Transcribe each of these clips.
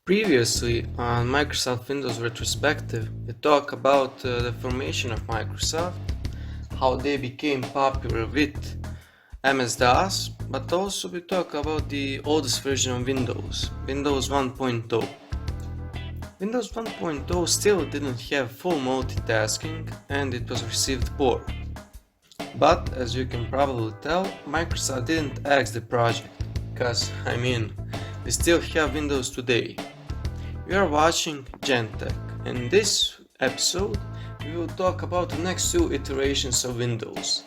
Previously, on Microsoft Windows Retrospective, we talked about the formation of Microsoft, how they became popular with MS-DOS, but also we talk about the oldest version of Windows, Windows 1.0. Windows 1.0 still didn't have full multitasking and it was received poor. But as you can probably tell, Microsoft didn't axe the project, because we still have Windows today. We are watching Gentech. In this episode, we will talk about the next two iterations of Windows,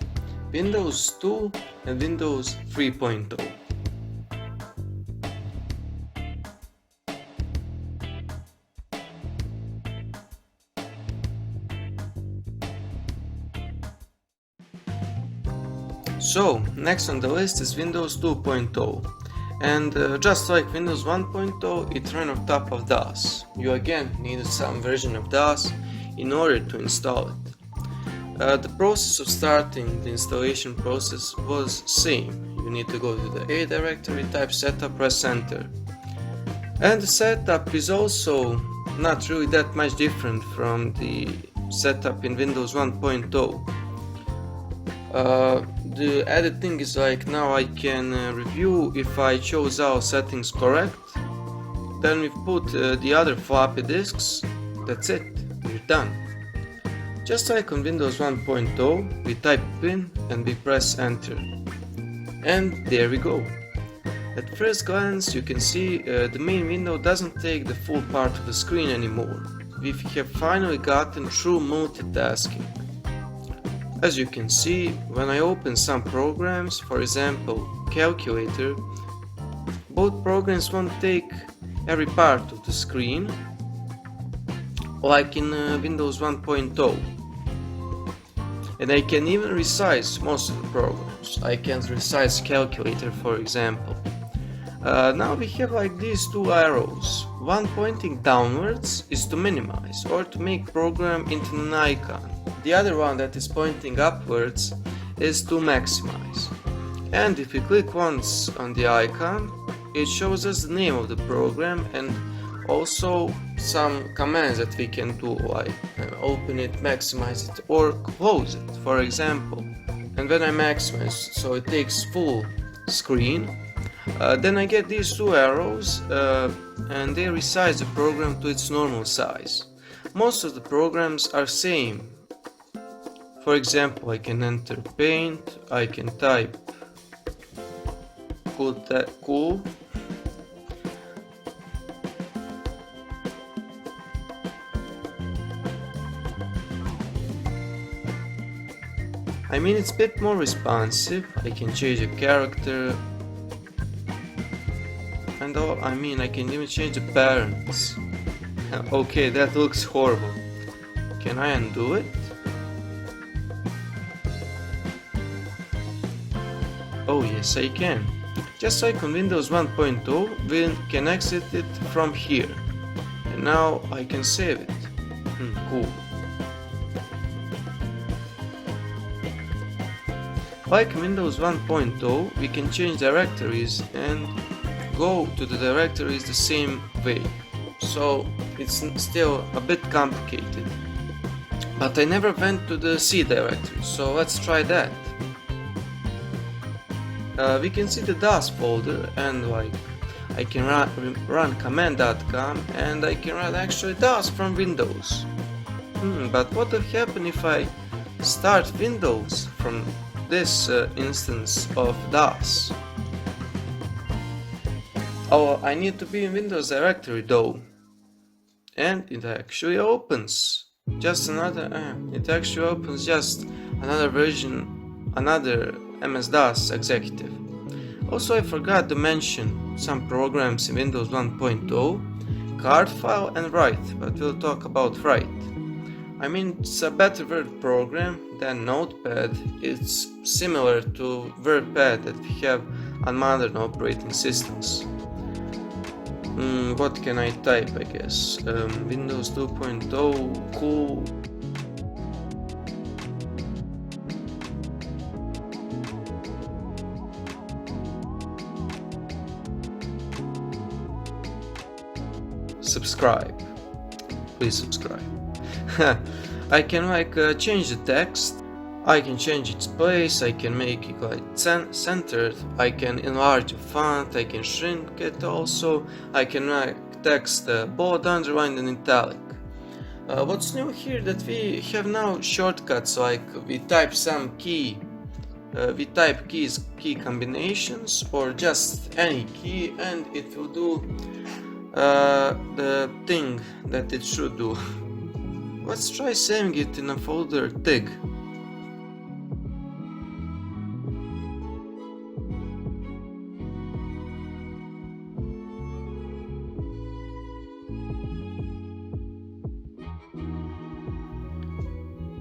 Windows 2 and Windows 3.0. So, next on the list is Windows 2.0. And just like Windows 1.0, it ran on top of DOS. You again needed some version of DOS in order to install it. The process of starting the installation process was same. You need to go to the A directory, type setup, press enter. And the setup is also not really that much different from the setup in Windows 1.0. The added thing is like now I can review if I chose all settings correct. Then we put the other floppy disks. That's it, we're done. Just like on Windows 1.0, we type pin and we press enter. And there we go. At first glance you can see the main window doesn't take the full part of the screen anymore. We have finally gotten true multitasking. As you can see, when I open some programs, for example calculator, both programs won't take every part of the screen like in Windows 1.0. And I can even resize most of the programs. I can resize calculator, for example. Now we have like these two arrows. One pointing downwards is to minimize or to make program into an icon. The other one that is pointing upwards is to maximize. And if we click once on the icon, it shows us the name of the program and also some commands that we can do, like open it, maximize it, or close it, for example. And when I maximize, so it takes full screen, then I get these two arrows and they resize the program to its normal size. Most of the programs are same. For example, I can enter paint, I can type cool. It's a bit more responsive. I can change a character and I can even change the patterns. Okay, that looks horrible. Can I undo it? Oh yes, I can. Just like on Windows 1.0, we can exit it from here. And now I can save it. Cool. Like Windows 1.0, we can change directories and go to the directories the same way. So it's still a bit complicated. But I never went to the C directory, so let's try that. We can see the DOS folder and I can run command.com and I can run actually DOS from Windows. But what will happen if I start Windows from this instance of DOS? Oh, I need to be in Windows directory though. And it actually opens just another version, another MS-DOS executive. Also, I forgot to mention some programs in Windows 1.0, card file and write, but we'll talk about write. It's a better Word program than Notepad. It's similar to WordPad that we have on modern operating systems. What can I type, I guess? Windows 2.0, cool. subscribe. Please subscribe. I can change the text. I can change its place, I can make it centered, I can enlarge the font, I can shrink it also, I can make text bold, underlined and italic. What's new here that we have now shortcuts, like we type some key, key combinations or just any key and it will do the thing that it should do. Let's try saving it in a folder TIG.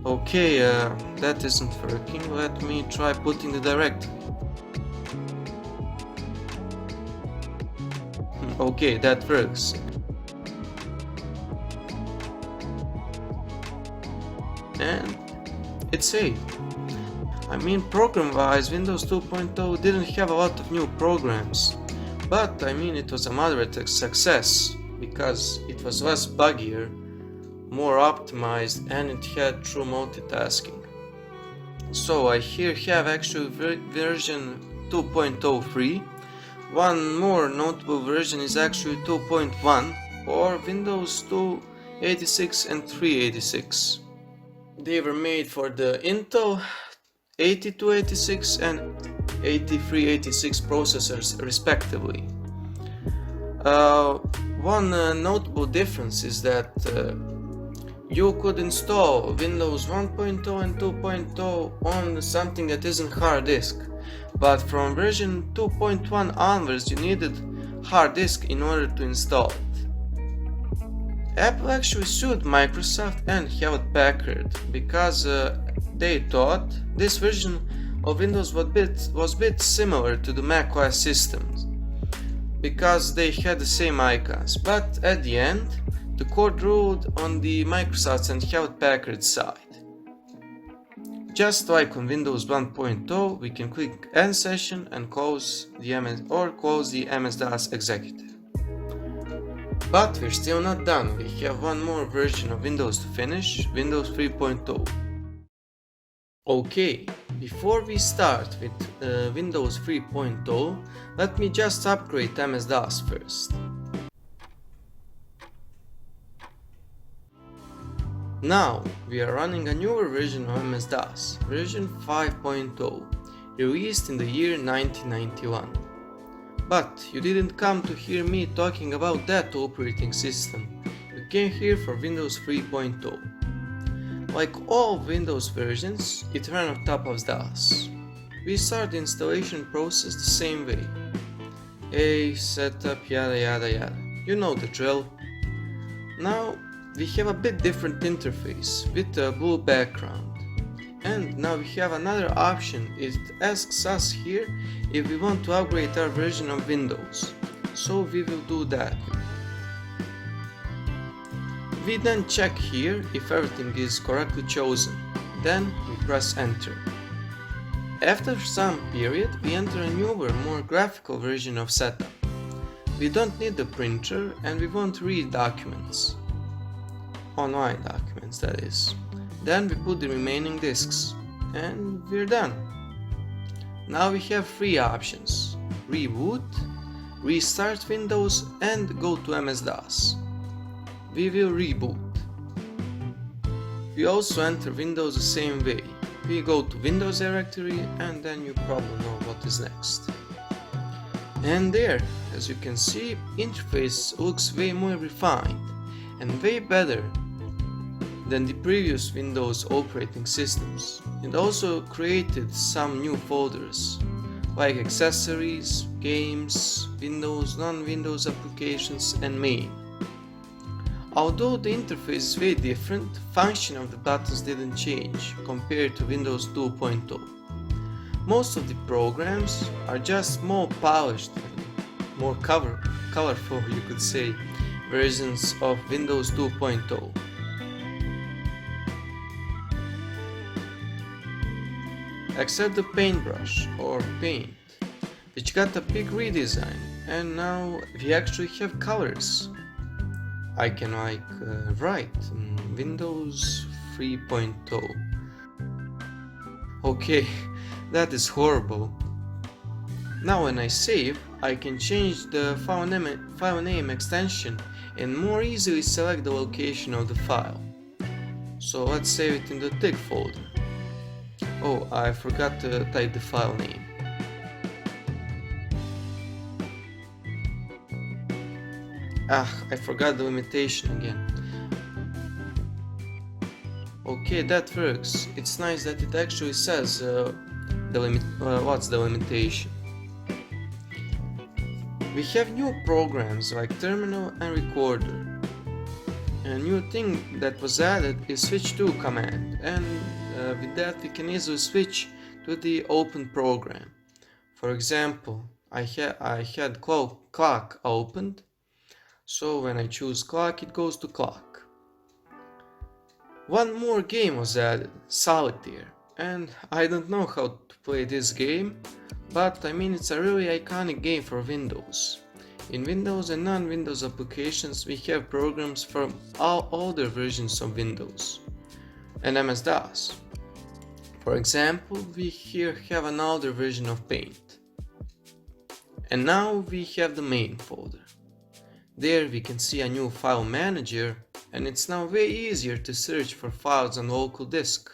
Okay, that isn't working. Let me try putting the directory. Okay, that works. And it's saved. I mean, program-wise, Windows 2.0 didn't have a lot of new programs, but I mean, it was a moderate success because it was less buggier, more optimized, and it had true multitasking. So I here have actually version 2.03. One more notable version is actually 2.1 or Windows 286 and 386. They were made for the Intel 8286 and 8386 processors respectively. One notable difference is that you could install Windows 1.0 and 2.0 on something that isn't hard disk, but from version 2.1 onwards you needed hard disk in order to install it. Apple actually sued Microsoft and Hewlett-Packard because they thought this version of Windows was a bit similar to the macOS systems because they had the same icons, but at the end the court ruled on the Microsoft and Hewlett-Packard side. Just like on Windows 1.0, we can click End Session and close the MS-DOS Executive. But we're still not done, we have one more version of Windows to finish, Windows 3.0. Okay, before we start with Windows 3.0, let me just upgrade MS-DOS first. Now, we are running a newer version of MS-DOS, version 5.0, released in the year 1991. But you didn't come to hear me talking about that operating system, you came here for Windows 3.0. Like all Windows versions, it ran on top of DOS. We start the installation process the same way. A setup, yada yada yada, you know the drill. Now, we have a bit different interface with a blue background. And now we have another option. It asks us here if we want to upgrade our version of Windows. So we will do that. We then check here if everything is correctly chosen. Then we press enter. After some period we enter a newer, more graphical version of setup. We don't need the printer and we won't read documents. Online documents, that is. Then we put the remaining disks and we're done. Now we have three options: reboot, restart Windows and go to MS-DOS. We will reboot. We also enter Windows the same way. We go to Windows directory and then you probably know what is next. And there, as you can see, interface looks way more refined and way better than the previous Windows operating systems. It also created some new folders like accessories, games, Windows, non-Windows applications and main. Although the interface is very different, function of the buttons didn't change compared to Windows 2.0. Most of the programs are just more polished, more colorful, you could say, versions of Windows 2.0. Except the paintbrush or paint, which got a big redesign and now we actually have colors. I can write Windows 3.0. Okay, that is horrible. Now when I save, I can change the file name extension and more easily select the location of the file. So let's save it in the TIG folder. Oh, I forgot to type the file name. I forgot the limitation again. Okay, that works. It's nice that it actually says what's the limitation. We have new programs like Terminal and Recorder. A new thing that was added is switch to command, and with that we can easily switch to the open program. For example, I had clock opened, so when I choose clock it goes to clock. One more game was added, Solitaire, and I don't know how to play this game, but I mean it's a really iconic game for Windows. In Windows and non-Windows applications we have programs from all older versions of Windows and MS-DOS. For example, we here have an older version of Paint. And now we have the main folder. There we can see a new file manager, and it's now way easier to search for files on local disk.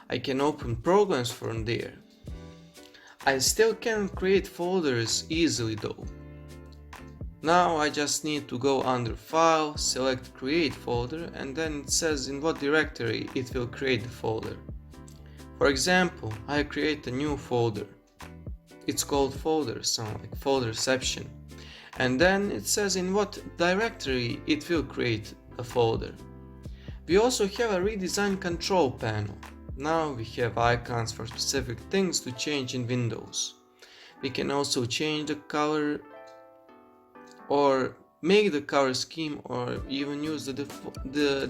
I can open programs from there. I still can create folders easily though. Now I just need to go under File, select Create Folder, and then it says in what directory it will create the folder. For example, I create a new folder. It's called Folders, like folderception. And then it says in what directory it will create a folder. We also have a redesigned control panel. Now we have icons for specific things to change in Windows. We can also change the color or make the color scheme or even use the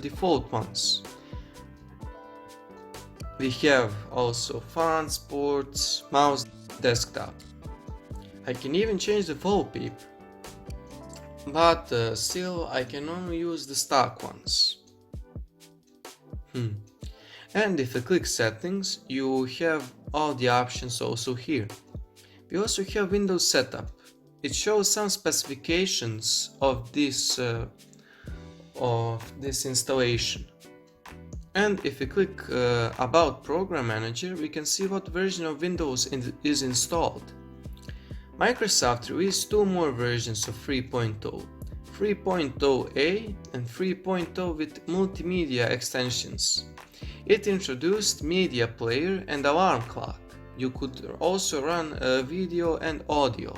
default ones. We have also fonts, ports, mouse, desktop. I can even change the wallpaper, but still I can only use the stock ones. And if I click settings, you have all the options also here. We also have Windows setup. It shows some specifications of this installation. And if we click About Program Manager, we can see what version of Windows is installed. Microsoft released two more versions of 3.0, 3.0a and 3.0 with multimedia extensions. It introduced media player and alarm clock. You could also run video and audio.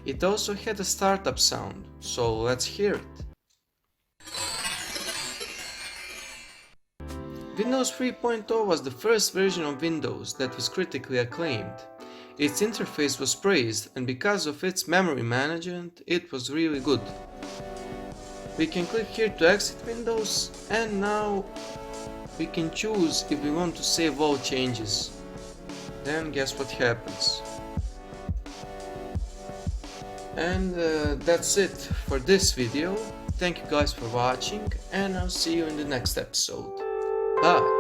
It also had a startup sound, so let's hear it. Windows 3.0 was the first version of Windows that was critically acclaimed. Its interface was praised, and because of its memory management, it was really good. We can click here to exit Windows, and now we can choose if we want to save all changes. Then guess what happens. And that's it for this video. Thank you guys for watching, and I'll see you in the next episode. Bye!